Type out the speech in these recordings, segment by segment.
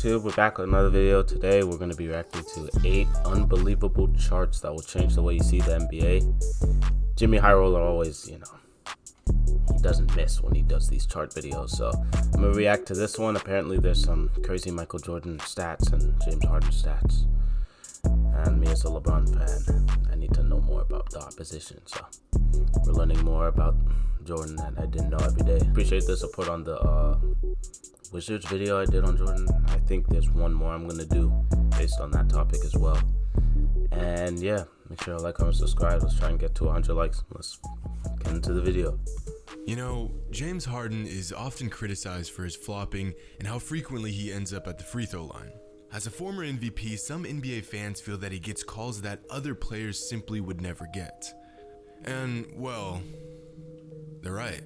YouTube, we're back with another video. Today we're going to be reacting to 8 unbelievable charts that will change the way you see the NBA. Jimmy High Roller always, he doesn't miss when he does these chart videos. So I'm going to react to this one. Apparently there's some crazy Michael Jordan stats and James Harden stats. And me as a LeBron fan, I need to know more about the opposition. So we're learning more about Jordan that I didn't know every day. Appreciate the support on the Wizards video I did on Jordan. I think there's one more I'm gonna do based on that topic as well. And yeah, make sure to like, comment, subscribe. Let's try and get to 100 likes. Let's get into the video. You know, James Harden is often criticized for his flopping and how frequently he ends up at the free throw line. As a former MVP, some NBA fans feel that he gets calls that other players simply would never get. And, well, they're right.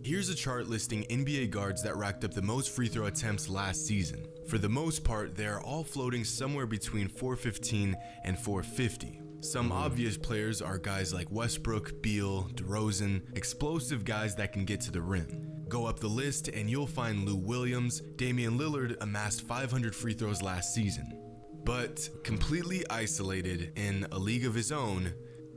Here's a chart listing NBA guards that racked up the most free throw attempts last season. For the most part, they are all floating somewhere between 415 and 450. Some obvious players are guys like Westbrook, Beal, DeRozan, explosive guys that can get to the rim. Go up the list and you'll find Lou Williams. Damian Lillard amassed 500 free throws last season. But completely isolated in a league of his own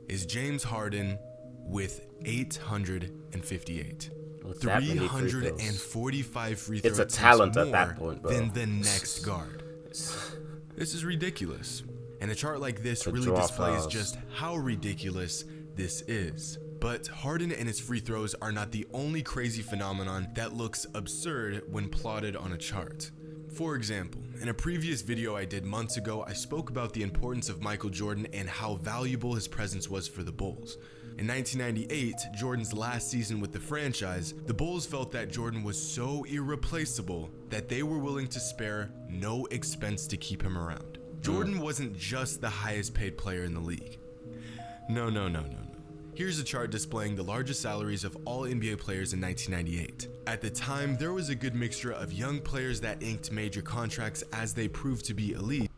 is James Harden with 858. With that many free throws. 345 free throws. It's a talent at that point, bro. Than the next guard. This is ridiculous. And a chart like this really displays just how ridiculous this is. But Harden and his free throws are not the only crazy phenomenon that looks absurd when plotted on a chart. For example, in a previous video I did months ago, I spoke about the importance of Michael Jordan and how valuable his presence was for the Bulls. In 1998, Jordan's last season with the franchise, the Bulls felt that Jordan was so irreplaceable that they were willing to spare no expense to keep him around. Jordan wasn't just the highest paid player in the league. No. Here's a chart displaying the largest salaries of all NBA players in 1998. At the time, there was a good mixture of young players that inked major contracts as they proved to be elite.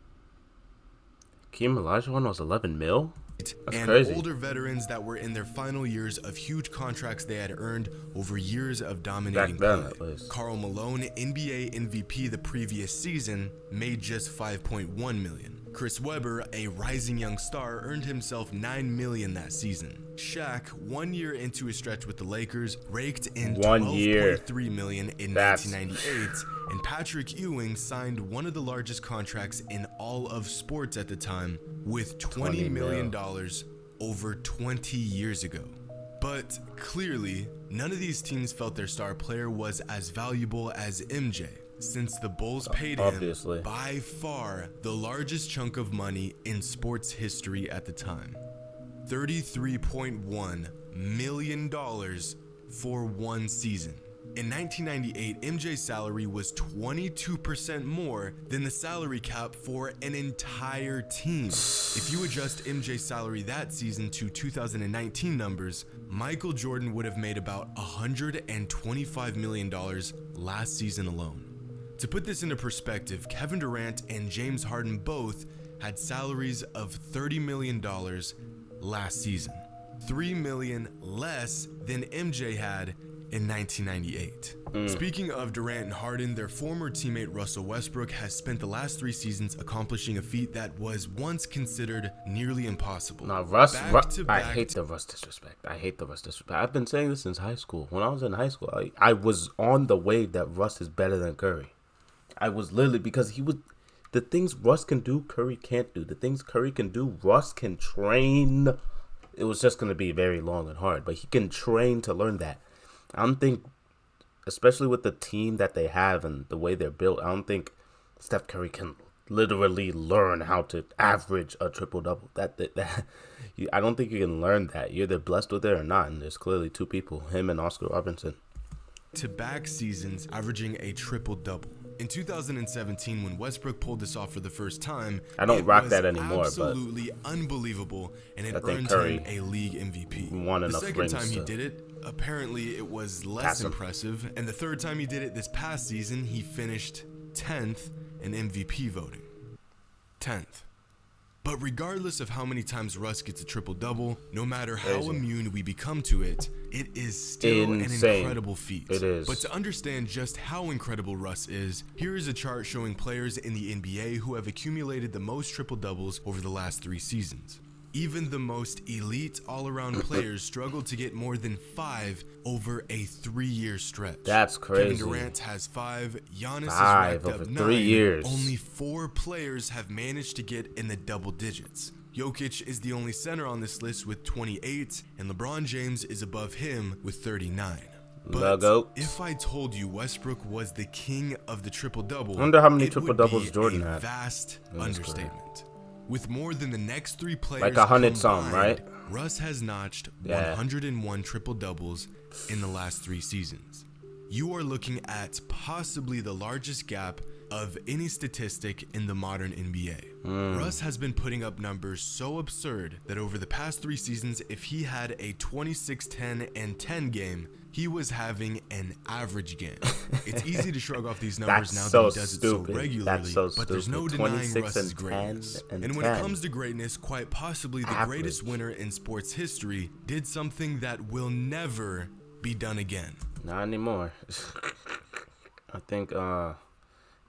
Hakeem Olajuwon was 11 mil? That's and crazy. Older veterans that were in their final years of huge contracts they had earned over years of dominating play. Karl Malone, NBA MVP the previous season, made just $5.1 million. Chris Webber, a rising young star, earned himself $9 million that season. Shaq, 1 year into his stretch with the Lakers, raked in $12.3 million in 1998, and Patrick Ewing signed one of the largest contracts in all of sports at the time with $20 million over 20 years ago. But clearly, none of these teams felt their star player was as valuable as MJ, since the Bulls paid him by far the largest chunk of money in sports history at the time. $33.1 million for one season. In 1998, MJ's salary was 22% more than the salary cap for an entire team. If you adjust MJ's salary that season to 2019 numbers, Michael Jordan would have made about $125 million last season alone. To put this into perspective, Kevin Durant and James Harden both had salaries of $30 million last season, $3 million less than MJ had in 1998. Speaking of Durant and Harden, their former teammate Russell Westbrook has spent the last 3 seasons accomplishing a feat that was once considered nearly impossible. I hate the Russ disrespect. I've been saying this since high school. When I was in high school, I was on the wave that Russ is better than Curry. I was literally, because the things Russ can do, Curry can't do. The things Curry can do, Russ can train. It was just going to be very long and hard, but he can train to learn that. I don't think, especially with the team that they have and the way they're built, I don't think Steph Curry can literally learn how to average a triple-double. I don't think you can learn that. You're either blessed with it or not, and there's clearly 2 people, him and Oscar Robertson. Back-to-back seasons averaging a triple-double. In 2017, when Westbrook pulled this off for the first time, I don't rock that anymore, absolutely unbelievable, and it earned Curry him a league MVP. The second time he did it, apparently it was less impressive, and the third time he did it this past season, he finished 10th in MVP voting. 10th. But regardless of how many times Russ gets a triple-double, no matter how immune we become to it, it is still an incredible feat. It is. But to understand just how incredible Russ is, here is a chart showing players in the NBA who have accumulated the most triple-doubles over the last 3 seasons. Even the most elite all-around players struggled to get more than 5 over a 3-year stretch. That's crazy. Kevin Durant has 5. Giannis 5 is racked over up 9. 3 years. Only 4 players have managed to get in the double digits. Jokic is the only center on this list with 28, and LeBron James is above him with 39. But if I told you Westbrook was the king of the triple-double, I wonder how many triple-doubles Jordan had. Vast understatement. With more than the next 3 players like 100 combined, some, right? Russ has notched 101 triple-doubles in the last 3 seasons. You are looking at possibly the largest gap of any statistic in the modern NBA. Russ has been putting up numbers so absurd that over the past 3 seasons, if he had a 26, 10, and 10 game, he was having an average game. It's easy to shrug off these numbers now that he does it so regularly, but there's no denying Russ's greatness. And when it comes to greatness, quite possibly the greatest winner in sports history did something that will never be done again. Not anymore. I think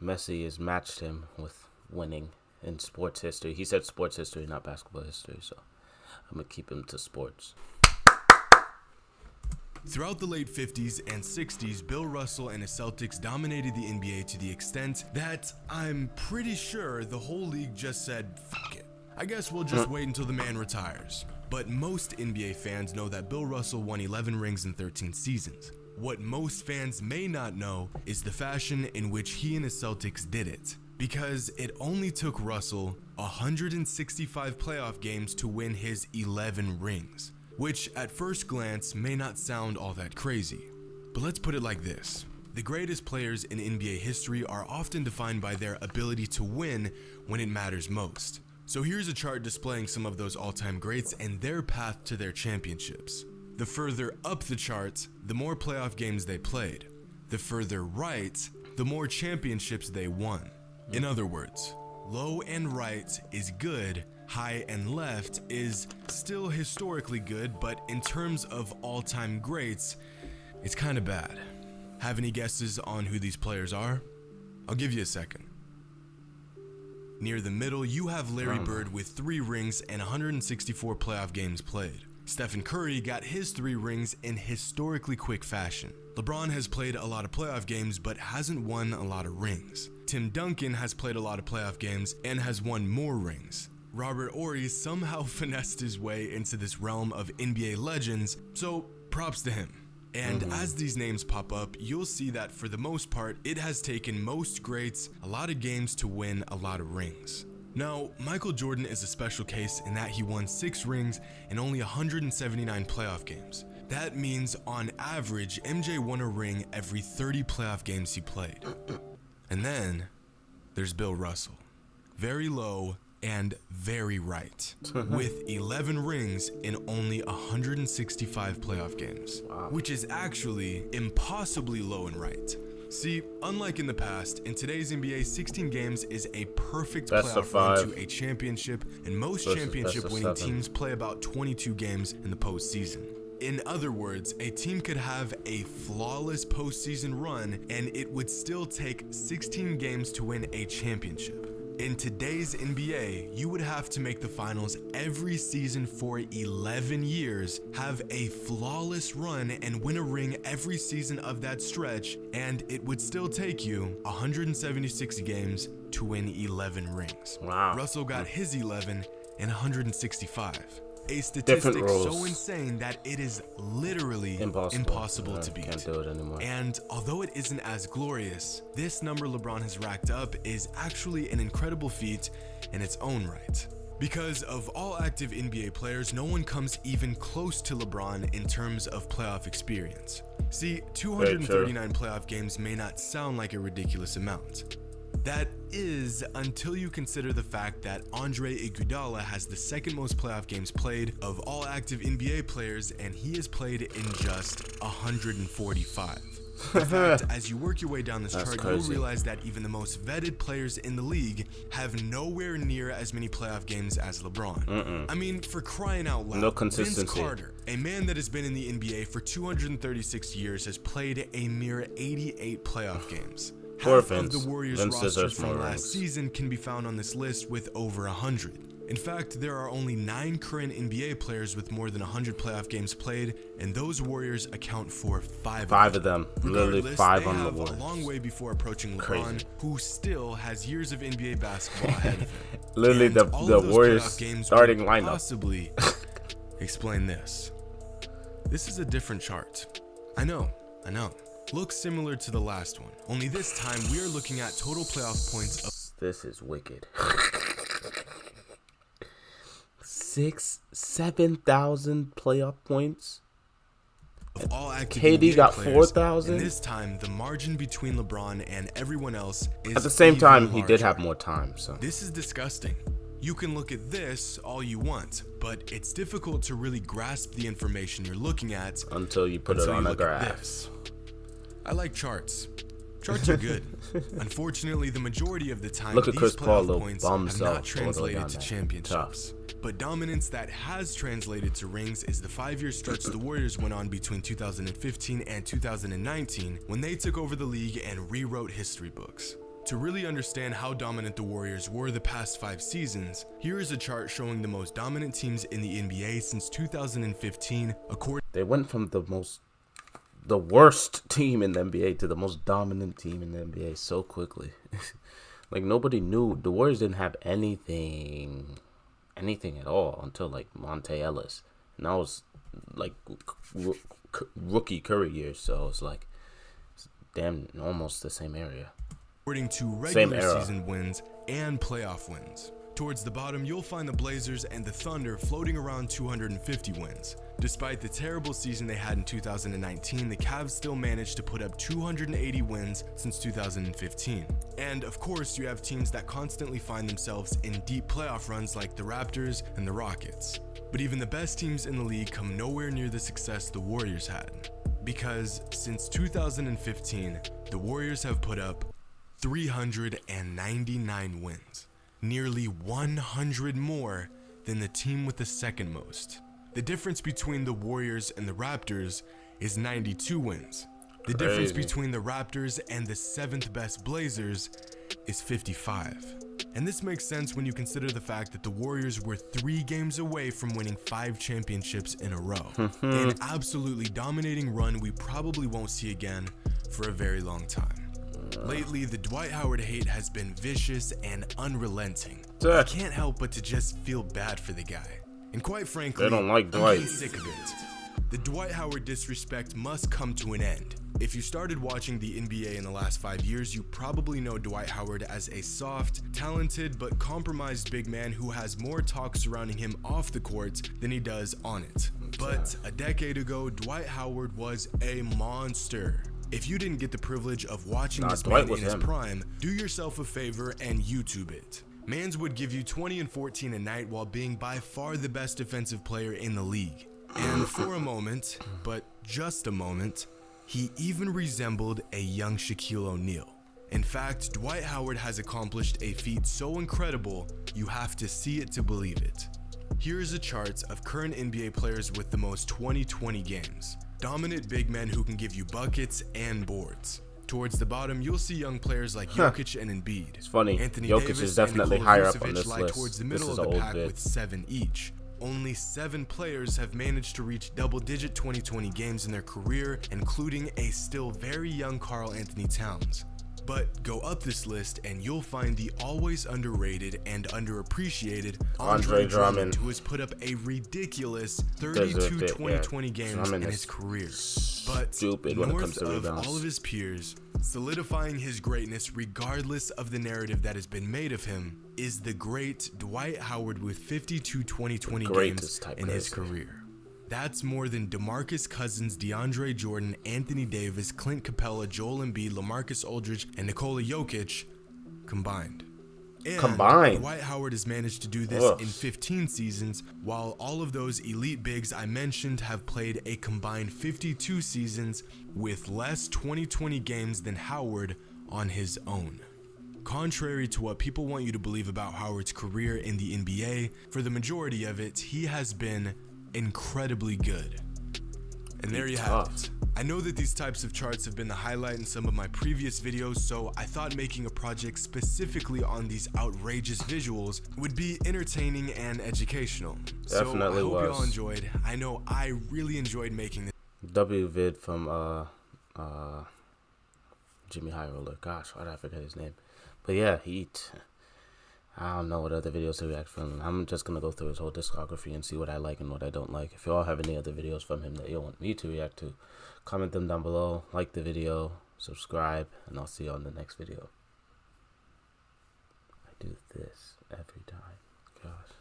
Messi has matched him with winning in sports history. He said sports history, not basketball history, so I'm going to keep him to sports. Throughout the late 50s and 60s, Bill Russell and his Celtics dominated the NBA to the extent that I'm pretty sure the whole league just said, fuck it. I guess we'll just wait until the man retires. But most NBA fans know that Bill Russell won 11 rings in 13 seasons. What most fans may not know is the fashion in which he and his Celtics did it. Because it only took Russell 165 playoff games to win his 11 rings. Which at first glance may not sound all that crazy. But let's put it like this. The greatest players in NBA history are often defined by their ability to win when it matters most. So here's a chart displaying some of those all-time greats and their path to their championships. The further up the chart, the more playoff games they played. The further right, the more championships they won. In other words, low and right is good, high and left is still historically good, but in terms of all-time greats, it's kind of bad. Have any guesses on who these players are? I'll give you a second. Near the middle, you have Larry Bird with 3 rings and 164 playoff games played. Stephen Curry got his 3 rings in historically quick fashion. LeBron has played a lot of playoff games but hasn't won a lot of rings. Tim Duncan has played a lot of playoff games and has won more rings. Robert Horry somehow finessed his way into this realm of NBA legends, so props to him. And as these names pop up, you'll see that for the most part, it has taken most greats a lot of games to win a lot of rings. Now, Michael Jordan is a special case in that he won 6 rings in only 179 playoff games. That means on average, MJ won a ring every 30 playoff games he played. And then there's Bill Russell. Very low and very right, with 11 rings in only 165 playoff games, which is actually impossibly low and right. See, unlike in the past, in today's NBA, 16 games is a perfect playoff run to a championship, and most championship-winning teams play about 22 games in the postseason. In other words, a team could have a flawless postseason run, and it would still take 16 games to win a championship. In today's NBA, you would have to make the finals every season for 11 years, have a flawless run, and win a ring every season of that stretch, and it would still take you 176 games to win 11 rings. Wow. Russell got his 11 in 165. A statistic so insane that it is literally impossible to beat. Can't do it anymore. And although it isn't as glorious, this number LeBron has racked up is actually an incredible feat in its own right. Because of all active NBA players, no one comes even close to LeBron in terms of playoff experience. See, 239 playoff games may not sound like a ridiculous amount. That is until you consider the fact that Andre Iguodala has the second most playoff games played of all active NBA players, and he has played in just 145. In fact, as you work your way down this chart, you'll realize that even the most vetted players in the league have nowhere near as many playoff games as LeBron. I mean, for crying out loud, no consistency. Vince Carter, a man that has been in the NBA for 236 years, has played a mere 88 playoff games. Half of the Warriors roster from last season can be found on this list with over 100. In fact, there are only 9 current NBA players with more than 100 playoff games played, and those Warriors account for 5 of them. Literally 5 on the Warriors. A long way before approaching LeBron, who still has years of NBA basketball ahead of him. Literally the Warriors starting lineup. Possibly explain this. This is a different chart. I know. Looks similar to the last one, only this time we are looking at total playoff points of... This is wicked. 7,000 playoff points. Of all active KD got 4,000. This time, the margin between LeBron and everyone else is at the same time larger. He did have more time. So this is disgusting. You can look at this all you want, but it's difficult to really grasp the information you're looking at until you put it on a graph. I like charts. Charts are good. Unfortunately, the majority of the time, look at these Chris Paul, playoff points have not translated to Tough. championships. But dominance that has translated to rings is the 5-year stretch the Warriors went on between 2015 and 2019 when they took over the league and rewrote history books. To really understand how dominant the Warriors were the past 5 seasons, here is a chart showing the most dominant teams in the NBA since 2015. They went from the worst team in the NBA to the most dominant team in the NBA so quickly. Like nobody knew. The Warriors didn't have anything at all until like Monte Ellis, and that was like rookie Curry years. So it's like damn, almost the same area. According to regular season wins and playoff wins. Towards the bottom, you'll find the Blazers and the Thunder floating around 250 wins. Despite the terrible season they had in 2019, the Cavs still managed to put up 280 wins since 2015. And of course, you have teams that constantly find themselves in deep playoff runs like the Raptors and the Rockets. But even the best teams in the league come nowhere near the success the Warriors had. Because since 2015, the Warriors have put up 399 wins. Nearly 100 more than the team with the second most. The difference between the Warriors and the Raptors is 92 wins. The difference between the Raptors and the 7th best Blazers is 55. And this makes sense when you consider the fact that the Warriors were 3 games away from winning 5 championships in a row. An absolutely dominating run we probably won't see again for a very long time. Lately, the Dwight Howard hate has been vicious and unrelenting. I can't help but to just feel bad for the guy. And quite frankly, they don't like Dwight. I'm sick of it. The Dwight Howard disrespect must come to an end. If you started watching the NBA in the last 5 years, you probably know Dwight Howard as a soft, talented, but compromised big man who has more talk surrounding him off the court than he does on it. But a decade ago, Dwight Howard was a monster. If you didn't get the privilege of watching this man in his prime, do yourself a favor and YouTube it. Mans would give you 20 and 14 a night while being by far the best defensive player in the league. And for a moment, but just a moment, he even resembled a young Shaquille O'Neal. In fact, Dwight Howard has accomplished a feat so incredible, you have to see it to believe it. Here is a chart of current NBA players with the most 20-20 games. Dominant big men who can give you buckets and boards. Towards the bottom, you'll see young players like Jokic and Embiid. It's funny, Anthony Jokic Davis is definitely higher up on this lie list. Towards the middle of the pack with 7 each. Only 7 players have managed to reach double-digit 20-20 games in their career, including a still very young Karl Anthony Towns. But go up this list and you'll find the always underrated and underappreciated Andre Drummond, who has put up a ridiculous 32 20-20 games in his career. But north of all of his peers, solidifying his greatness regardless of the narrative that has been made of him, is the great Dwight Howard with 52 20-20 games in his career. That's more than DeMarcus Cousins, DeAndre Jordan, Anthony Davis, Clint Capella, Joel Embiid, LaMarcus Aldridge, and Nikola Jokic combined. And combined, Dwight Howard has managed to do this in 15 seasons, while all of those elite bigs I mentioned have played a combined 52 seasons with less 2020 games than Howard on his own. Contrary to what people want you to believe about Howard's career in the NBA, for the majority of it, he has been incredibly good. And there you have it. I know that these types of charts have been the highlight in some of my previous videos, so I thought making a project specifically on these outrageous visuals would be entertaining and educational. Definitely so I hope was. you all enjoyed. I know I really enjoyed making this. W vid from Jimmy High Roller. Gosh, why did I forget his name? But yeah, I don't know what other videos to react from. I'm just gonna go through his whole discography and see what I like and what I don't like. If you all have any other videos from him that you want me to react to, comment them down below, like the video, subscribe, and I'll see you on the next video. I do this every time. Gosh.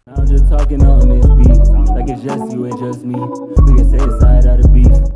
I'm just talking on this beat, like it's just you and just me. We can say the side of the beef.